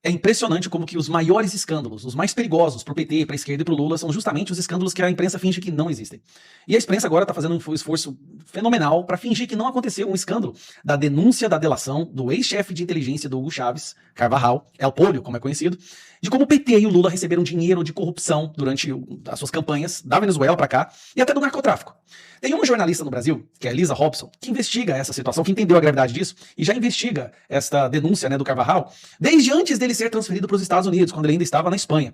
É impressionante como que os maiores escândalos, os mais perigosos pro PT, pra esquerda e pro Lula, são justamente os escândalos que a imprensa finge que não existem. E a imprensa agora tá fazendo um esforço fenomenal pra fingir que não aconteceu um escândalo da denúncia da delação do ex-chefe de inteligência do Hugo Chávez, Carvajal, El Pollo, como é conhecido, de como o PT e o Lula receberam dinheiro de corrupção durante as suas campanhas da Venezuela pra cá e até do narcotráfico. Tem uma jornalista no Brasil, que é a Elisa Robson, que investiga essa situação, que entendeu a gravidade disso e já investiga esta denúncia, né, do Carvajal desde antes dele ser transferido para os Estados Unidos, quando ele ainda estava na Espanha.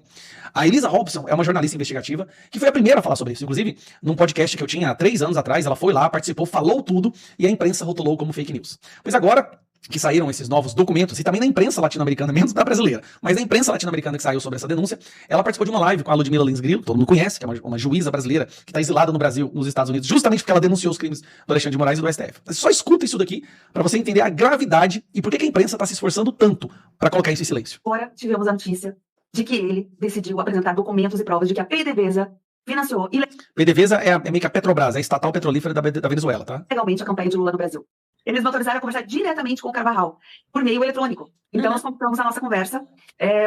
A Elisa Robson é uma jornalista investigativa que foi a primeira a falar sobre isso. Inclusive, num podcast que eu tinha há 3 anos atrás, ela foi lá, participou, falou tudo e a imprensa rotulou como fake news. Pois agora que saíram esses novos documentos, e também na imprensa latino-americana, menos da brasileira, mas na imprensa latino-americana que saiu sobre essa denúncia, ela participou de uma live com a Ludmila Lins Grillo, todo mundo conhece, que é uma juíza brasileira que está exilada no Brasil, nos Estados Unidos, justamente porque ela denunciou os crimes do Alexandre de Moraes e do STF. Você só escuta isso daqui para você entender a gravidade e por que a imprensa está se esforçando tanto para colocar isso em silêncio. Agora tivemos a notícia de que ele decidiu apresentar documentos e provas de que a PDVSA financiou PDVSA é meio que a Petrobras, é a estatal petrolífera da Venezuela, tá? legalmente a campanha de Lula no Brasil. Eles me autorizaram a conversar diretamente com o Carvajal, por meio eletrônico. Então, nós compramos a nossa conversa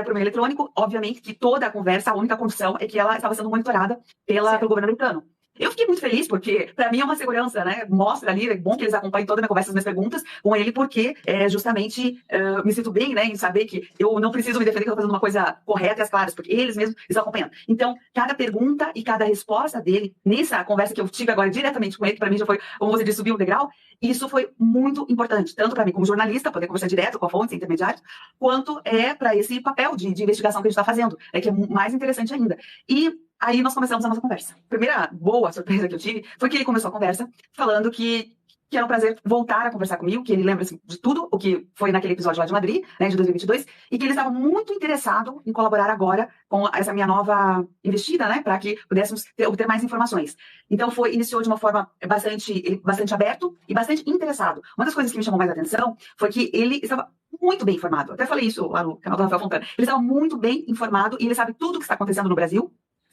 por meio eletrônico. Obviamente que toda a conversa, a única condição é que ela estava sendo monitorada pelo governo americano. Eu fiquei muito feliz, porque para mim é uma segurança, né? Mostra ali, é bom que eles acompanhem toda a minha conversa, as minhas perguntas com ele, porque justamente me sinto bem, né? Em saber que eu não preciso me defender, que eu estou fazendo uma coisa correta e as claras, porque eles mesmos estão acompanhando. Então, cada pergunta e cada resposta dele, nessa conversa que eu tive agora diretamente com ele, que para mim já foi, como você disse, subir um degrau, isso foi muito importante, tanto para mim como jornalista, poder conversar direto com a fonte, intermediários, quanto para esse papel de investigação que a gente está fazendo, que é mais interessante ainda. E aí nós começamos a nossa conversa. A primeira boa surpresa que eu tive foi que ele começou a conversa falando que era um prazer voltar a conversar comigo, que ele lembra de tudo o que foi naquele episódio lá de Madrid, né, de 2022, e que ele estava muito interessado em colaborar agora com essa minha nova investida, né, para que pudéssemos obter mais informações. Então iniciou de uma forma bastante aberto e bastante interessado. Uma das coisas que me chamou mais a atenção foi que ele estava muito bem informado. Eu até falei isso lá no canal do Rafael Fontana. Ele estava muito bem informado e ele sabe tudo o que está acontecendo no Brasil,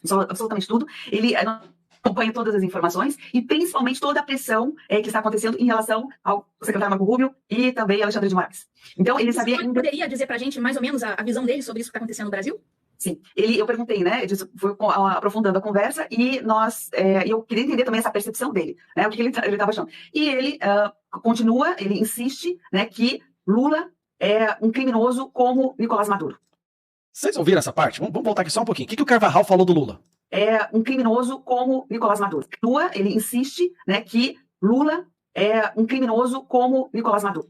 absolutamente tudo. Ele acompanha todas as informações e principalmente toda a pressão que está acontecendo em relação ao secretário Marco Rubio e também Alexandre de Moraes. Então, ele sabia... Você poderia dizer pra gente mais ou menos a visão dele sobre isso que está acontecendo no Brasil? Sim. Eu perguntei, né? Foi aprofundando a conversa e eu queria entender também essa percepção dele, né? O que ele estava achando. E ele continua, ele insiste, né, que Lula é um criminoso como Nicolás Maduro. Vocês ouviram essa parte? Vamos voltar aqui só um pouquinho. O que o Carvajal falou do Lula? É um criminoso como Nicolás Maduro. Ele insiste, né, que Lula é um criminoso como Nicolás Maduro.